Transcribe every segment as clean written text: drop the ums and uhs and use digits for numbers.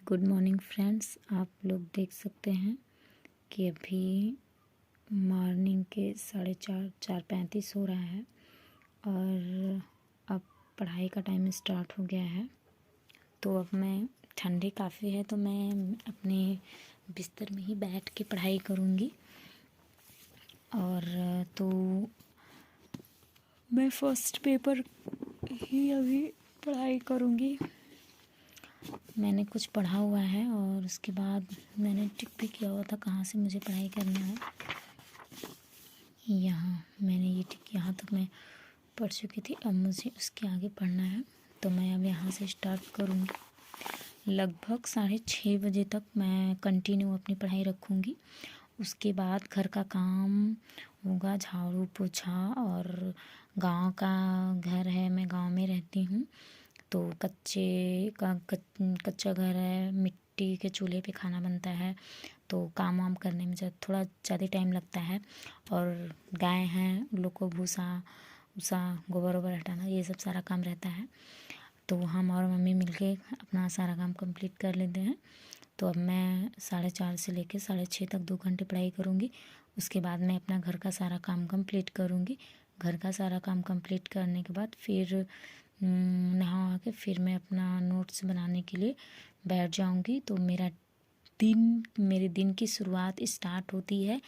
Good morning friends. आप लोग देख सकते हैं कि अभी मॉर्निंग के 4:35 हो रहा है और अब पढ़ाई का टाइम स्टार्ट हो गया है। तो अब मैं ठंडी काफ़ी है तो मैं अपने बिस्तर में ही बैठ के पढ़ाई करूँगी। और तो मैं फर्स्ट पेपर ही अभी पढ़ाई करूँगी। मैंने कुछ पढ़ा हुआ है और उसके बाद मैंने टिक भी किया हुआ था कहाँ से मुझे पढ़ाई करना है। यहाँ मैंने ये टिक यहाँ तक मैं पढ़ चुकी थी, अब मुझे उसके आगे पढ़ना है। तो मैं अब यहाँ से स्टार्ट करूँगी। लगभग 6:30 बजे तक मैं कंटिन्यू अपनी पढ़ाई रखूँगी। उसके बाद घर का काम होगा, झाड़ू पोछा। और गांव का घर है, मैं गांव में रहती हूँ तो कच्चा घर है, मिट्टी के चूल्हे पे खाना बनता है तो काम वाम करने में थोड़ा ज़्यादा टाइम लगता है। और गाय हैं, उन लोग को भूसा गोबर वोबर हटाना, ये सब सारा काम रहता है। तो हम और मम्मी मिलके अपना सारा काम कंप्लीट कर लेते हैं। तो अब मैं 4:30 से लेकर 6:30 तक 2 घंटे पढ़ाई करूँगी। उसके बाद मैं अपना घर का सारा काम कंप्लीट करूँगी। घर का सारा काम कंप्लीट करने के बाद फिर नहा के फिर मैं अपना नोट्स बनाने के लिए बैठ जाऊँगी। तो मेरे दिन की शुरुआत स्टार्ट होती है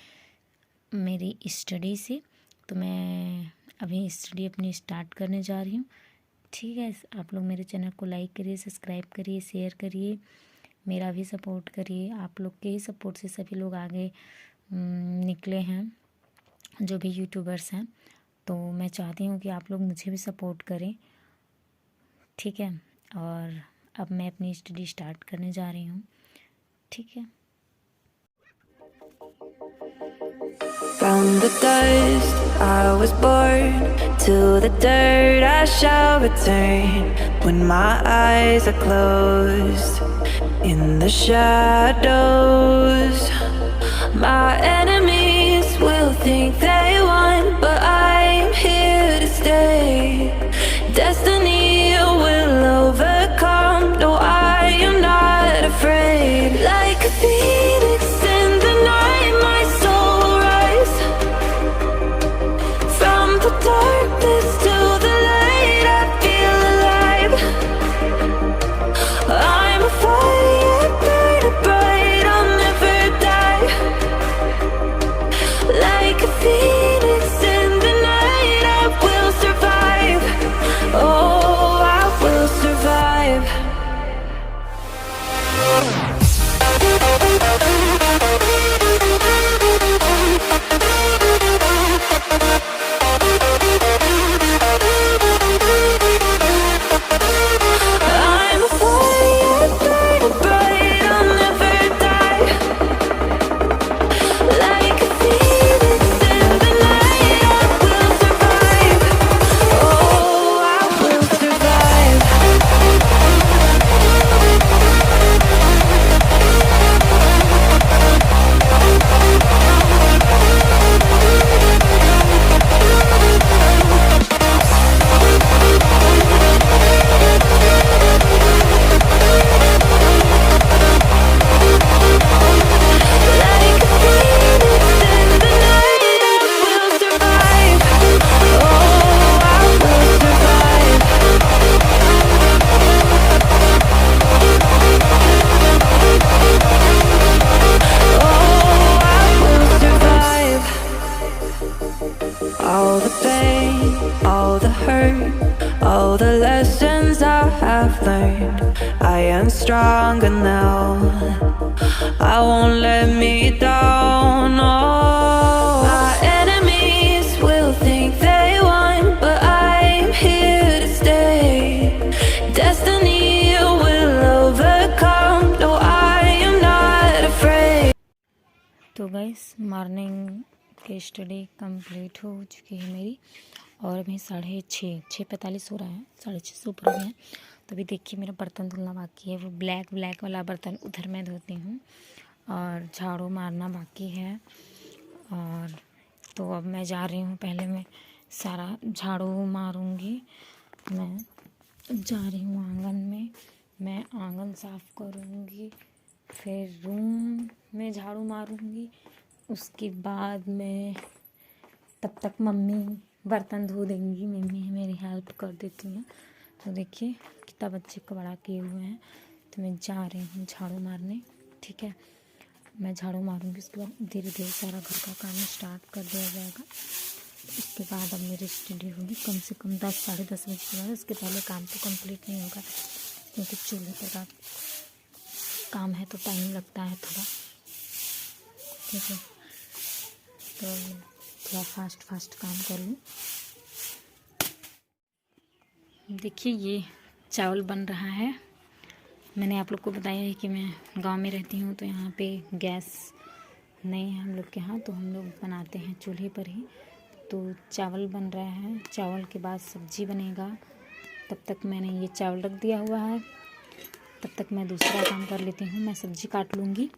मेरी स्टडी से। तो मैं अभी स्टडी अपनी स्टार्ट करने जा रही हूँ। ठीक है, आप लोग मेरे चैनल को लाइक करिए, सब्सक्राइब करिए, शेयर करिए, मेरा भी सपोर्ट करिए। आप लोग के ही सपोर्ट से सभी लोग आगे निकले हैं, जो भी यूट्यूबर्स हैं। तो मैं चाहती हूँ कि आप लोग मुझे भी सपोर्ट करें, ठीक है। और अब मैं अपनी स्टडी स्टार्ट करने जा रही हूँ, ठीक है। From the dust I was born, to the dirt I shall return. When my eyes are closed, in the shadows, my enemies will think they won, but I'm here to stay. Destiny will overcome, no, I am not afraid. Like a phoenix in the night, my soul will rise. From the darkness to the light, I feel alive. I'm a fire burning bright, I'll never die. Like a phoenix in the night, I will survive. Oh, I will survive. I'm a fire burning bright, I'll never die. Like a phoenix in the night, I will survive. Oh, I will survive. Like a phoenix in the night, I will survive. Oh, I will survive. Oh, I will survive. All the pain, all the hurt, all the lessons I have learned, I am stronger now. I won't let me down. Oh, my enemies will think they won, but I'm here to stay. Destiny will overcome, no, I am not afraid. तो guys morning की study complete हो चुकी है मेरी और अभी 6:45 हो रहा है, 6:30 से ऊपर हो गए हैं। तो अभी देखिए मेरा बर्तन धुलना बाकी है, वो ब्लैक वाला बर्तन उधर मैं धोती हूँ और झाड़ू मारना बाकी है। और तो अब मैं जा रही हूँ, पहले मैं सारा झाड़ू मारूँगी। मैं जा रही हूँ आंगन में मैं आंगन साफ़ करूँगी, फिर रूम में झाड़ू मारूँगी। उसके बाद मैं तब तक मम्मी बर्तन धो देंगी, मम्मी मेरी हेल्प कर देती हैं। तो देखिए कितना बच्चे कबड़ा किए हुए हैं। तो मैं जा रही हूँ झाड़ू मारने, ठीक है। मैं झाड़ू मारूंगी, उसके बाद धीरे धीरे सारा घर का काम स्टार्ट कर दिया जाएगा। उसके बाद अब मेरी स्टडी होगी कम से कम 10 साढ़े 10 बजे के बाद। उसके पहले काम तो कंप्लीट नहीं होगा, क्योंकि चूल्हे पर का काम है तो टाइम लगता है थोड़ा, ठीक है। तो थोड़ा फास्ट काम कर लूँ। देखिए ये चावल बन रहा है। मैंने आप लोग को बताया है कि मैं गांव में रहती हूँ, तो यहाँ पे गैस नहीं है हम लोग के यहाँ, तो हम लोग बनाते हैं चूल्हे पर ही। तो चावल बन रहा है, चावल के बाद सब्जी बनेगा। तब तक मैंने ये चावल रख दिया हुआ है, तब तक मैं दूसरा काम कर लेती हूँ। मैं सब्जी काट लूँगी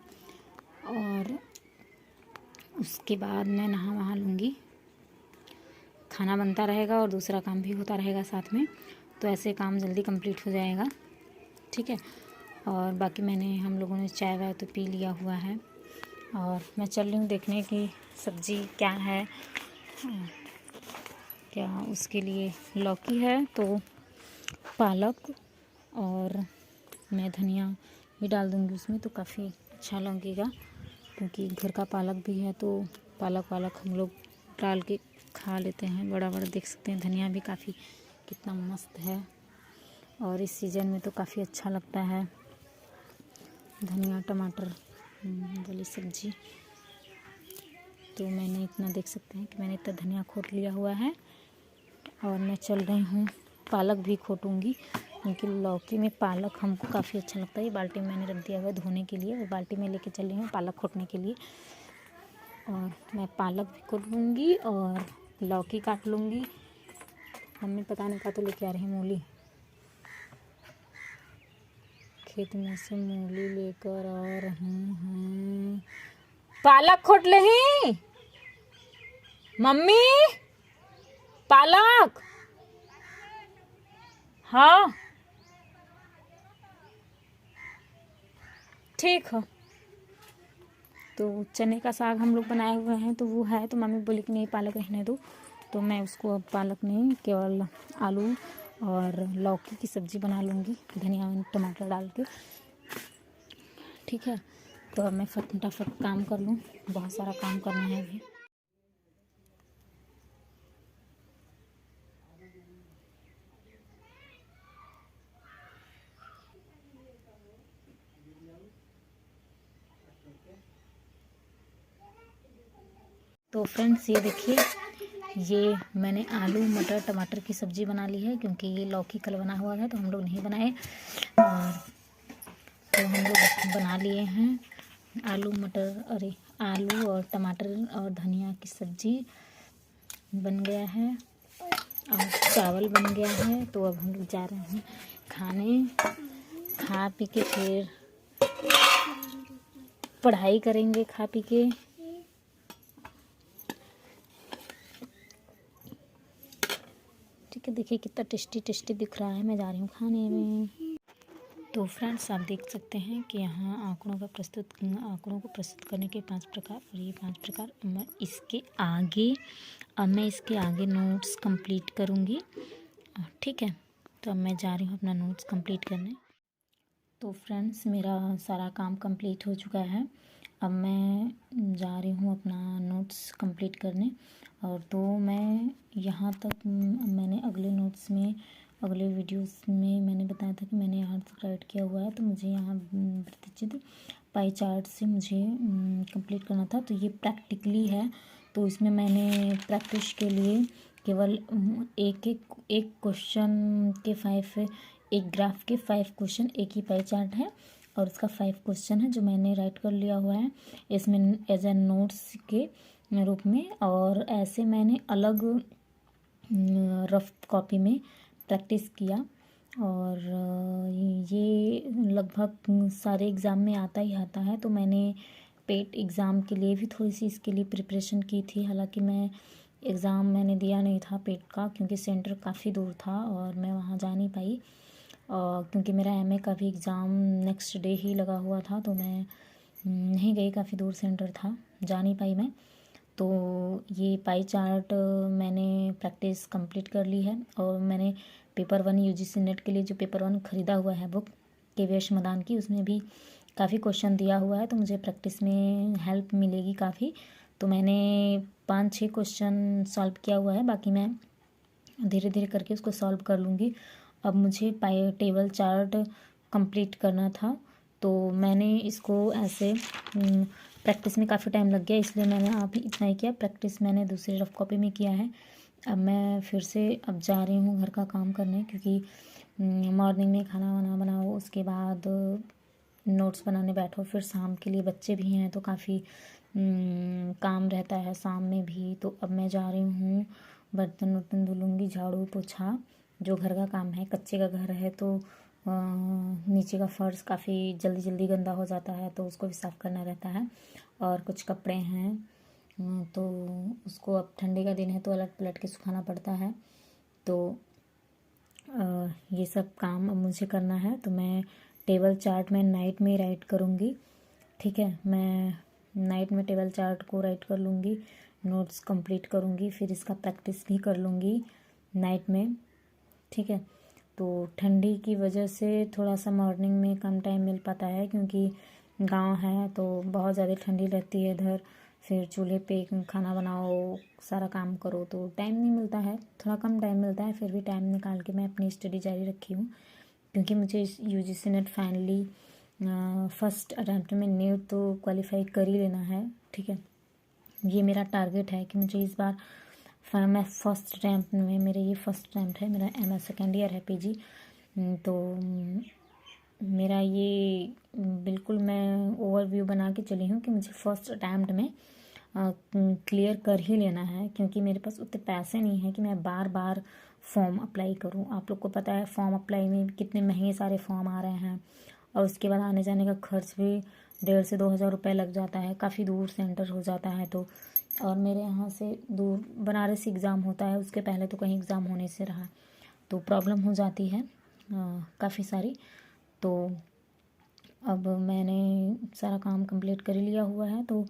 और उसके बाद मैं नहा वहा लूँगी। खाना बनता रहेगा और दूसरा काम भी होता रहेगा साथ में, तो ऐसे काम जल्दी कंप्लीट हो जाएगा, ठीक है। और बाकी हम लोगों ने चाय वाय तो पी लिया हुआ है। और मैं चल रही हूँ देखने की सब्ज़ी क्या है, क्या उसके लिए लौकी है तो पालक, और मैं धनिया भी डाल दूँगी उसमें, तो काफ़ी अच्छा लगेगा, क्योंकि घर का पालक भी है तो पालक हम लोग डाल के खा लेते हैं। बड़ा देख सकते हैं, धनिया भी काफ़ी कितना मस्त है, और इस सीज़न में तो काफ़ी अच्छा लगता है धनिया टमाटर वाली सब्ज़ी। तो मैंने इतना देख सकते हैं कि मैंने इतना धनिया खोट लिया हुआ है, और मैं चल रही हूँ पालक भी खोटूँगी, क्योंकि लौकी में पालक हमको काफ़ी अच्छा लगता है। ये बाल्टी में मैंने रख दिया हुआ है धोने के लिए, और बाल्टी में लेके चल रही हूँ पालक खोटने के लिए। और मैं पालक भी खोट लूँगी और लौकी काट लूँगी। मम्मी पता नहीं क्या तो लेके आ रही है, मूली, खेत में से मूली लेकर आ रहे हैं। पालक खोट ले ही मम्मी, पालक, हाँ ठीक है। तो चने का साग हम लोग बनाए हुए हैं, तो वो है, तो मम्मी बोली कि नहीं पालक रहने दो, तो मैं उसको अब पालक नहीं केवल आलू और लौकी की सब्ज़ी बना लूँगी, धनिया टमाटर डाल के, ठीक है। तो अब मैं फटाफट काम कर लूँ, बहुत सारा काम करना है अभी। तो फ्रेंड्स ये देखिए, ये मैंने आलू मटर टमाटर की सब्ज़ी बना ली है, क्योंकि ये लौकी कल बना हुआ था तो हम लोग नहीं बनाए, और तो हम लोग बना लिए हैं आलू और टमाटर और धनिया की सब्ज़ी बन गया है, और चावल बन गया है। तो अब हम लोग जा रहे हैं खाने, खा पी के फिर पढ़ाई करेंगे खा पी के। ठीक है, देखिए कितना टेस्टी दिख रहा है। मैं जा रही हूँ खाने में। तो फ्रेंड्स आप देख सकते हैं कि यहाँ आंकड़ों को प्रस्तुत करने के 5 प्रकार, और ये 5 प्रकार मैं इसके आगे नोट्स कंप्लीट करूँगी, ठीक है। तो अब मैं जा रही हूँ अपना नोट्स कंप्लीट करने। तो फ्रेंड्स मेरा सारा काम कंप्लीट हो चुका है, अब मैं जा रही हूँ अपना नोट्स कंप्लीट करने। और तो मैं यहाँ तक मैंने अगले वीडियोस में मैंने बताया था कि मैंने यहाँ तक राइट किया हुआ है, तो मुझे यहाँ प्रतिचित पाई चार्ट से मुझे कंप्लीट करना था। तो ये प्रैक्टिकली है, तो इसमें मैंने प्रैक्टिस के लिए केवल एक क्वेश्चन के एक ग्राफ के 5 क्वेश्चन, एक ही पाई चार्ट है और उसका 5 क्वेश्चन है जो मैंने राइट कर लिया हुआ है इसमें एज ए नोट्स के रूप में। और ऐसे मैंने अलग रफ कॉपी में प्रैक्टिस किया, और ये लगभग सारे एग्ज़ाम में आता है। तो मैंने पेट एग्ज़ाम के लिए भी थोड़ी सी इसके लिए प्रिपरेशन की थी। हालांकि मैंने दिया नहीं था पेट का, क्योंकि सेंटर काफ़ी दूर था और मैं वहाँ जा नहीं पाई। क्योंकि मेरा एमए का भी एग्ज़ाम नेक्स्ट डे ही लगा हुआ था, तो मैं नहीं गई, काफ़ी दूर सेंटर था, जा नहीं पाई मैं। तो ये पाई चार्ट मैंने प्रैक्टिस कंप्लीट कर ली है, और मैंने पेपर 1 यूजीसी नेट के लिए जो पेपर 1 ख़रीदा हुआ है बुक केवीएस मदान की, उसमें भी काफ़ी क्वेश्चन दिया हुआ है, तो मुझे प्रैक्टिस में हेल्प मिलेगी काफ़ी। तो मैंने 5-6 क्वेश्चन सॉल्व किया हुआ है, बाकी मैं धीरे धीरे करके उसको सॉल्व कर लूँगी। अब मुझे पाई टेबल चार्ट कंप्लीट करना था, तो मैंने इसको ऐसे प्रैक्टिस में काफ़ी टाइम लग गया, इसलिए मैंने अभी इतना ही किया। प्रैक्टिस मैंने दूसरी रफ कॉपी में किया है। अब मैं फिर से अब जा रही हूँ घर का काम करने, क्योंकि मॉर्निंग में खाना वाना बनाओ, उसके बाद नोट्स बनाने बैठो, फिर शाम के लिए बच्चे भी हैं तो काफ़ी काम रहता है शाम में भी। तो अब मैं जा रही हूँ, बर्तन वर्तन धुलूँगी, झाड़ू पोछा, जो घर का काम है। कच्चे का घर है तो नीचे का फर्श काफ़ी जल्दी जल्दी गंदा हो जाता है, तो उसको भी साफ़ करना रहता है। और कुछ कपड़े हैं तो उसको, अब ठंडी का दिन है तो अलट पलट के सुखाना पड़ता है। तो ये सब काम अब मुझे करना है। तो मैं टेबल चार्ट में नाइट में राइट करूँगी, ठीक है। मैं नाइट में टेबल चार्ट को राइट कर लूँगी, नोट्स कंप्लीट करूँगी, फिर इसका प्रैक्टिस भी कर लूँगी नाइट में, ठीक है। तो ठंडी की वजह से थोड़ा सा मॉर्निंग में कम टाइम मिल पाता है, क्योंकि गांव है तो बहुत ज़्यादा ठंडी रहती है इधर। फिर चूल्हे पे खाना बनाओ, सारा काम करो, तो टाइम नहीं मिलता है, थोड़ा कम टाइम मिलता है। फिर भी टाइम निकाल के मैं अपनी स्टडी जारी रखी हूँ, क्योंकि मुझे UGC net finally first attempt में नेट तो क्वालिफाई कर ही लेना है, ठीक है। ये मेरा टारगेट है कि मुझे इस बार मैं फर्स्ट अटैम्प्ट में, मेरे ये फर्स्ट अटैम्प्ट है, मेरा एमए सेकेंड ईयर है पीजी। तो मेरा ये बिल्कुल मैं ओवरव्यू बना के चली हूँ कि मुझे फर्स्ट अटैम्प्ट में क्लियर कर ही लेना है, क्योंकि मेरे पास उतने पैसे नहीं हैं कि मैं बार बार फॉर्म अप्लाई करूँ। आप लोग को पता है फॉर्म अप्लाई में कितने महंगे सारे फॉर्म आ रहे हैं, और उसके बाद आने जाने का खर्च भी 1,500 से 2,000 रुपये लग जाता है, काफ़ी दूर सेंटर हो जाता है। तो और मेरे यहाँ से दूर बनारस एग्ज़ाम होता है, उसके पहले तो कहीं एग्ज़ाम होने से रहा, तो प्रॉब्लम हो जाती है काफ़ी सारी। तो अब मैंने सारा काम कंप्लीट कर ही लिया हुआ है, तो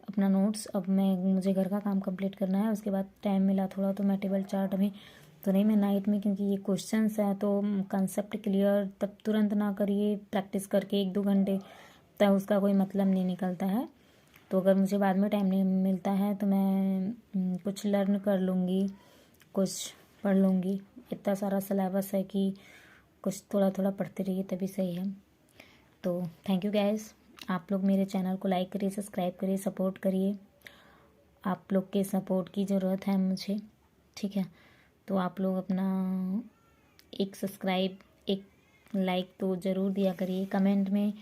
अपना नोट्स, अब मुझे घर का काम कंप्लीट करना है। उसके बाद टाइम मिला थोड़ा तो मैं टेबल चार्ट अभी तो नहीं, मैं नाइट में, क्योंकि ये क्वेश्चंस है तो कंसेप्ट क्लियर तब तुरंत ना करिए, प्रैक्टिस करके 1-2 घंटे तब उसका कोई मतलब नहीं निकलता है। तो अगर मुझे बाद में टाइम नहीं मिलता है तो मैं कुछ लर्न कर लूँगी, कुछ पढ़ लूँगी। इतना सारा सिलेबस है कि कुछ थोड़ा थोड़ा पढ़ते रहिए तभी सही है। तो थैंक यू गाइस, आप लोग मेरे चैनल को लाइक करिए, सब्सक्राइब करिए, सपोर्ट करिए। आप लोग के सपोर्ट की ज़रूरत है मुझे, ठीक है। तो आप लोग अपना एक सब्सक्राइब, एक लाइक तो ज़रूर दिया करिए। कमेंट में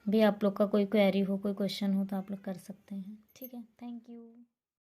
भी आप लोग का कोई क्वेरी हो, कोई क्वेश्चन हो तो आप लोग कर सकते हैं, ठीक है। Thank you.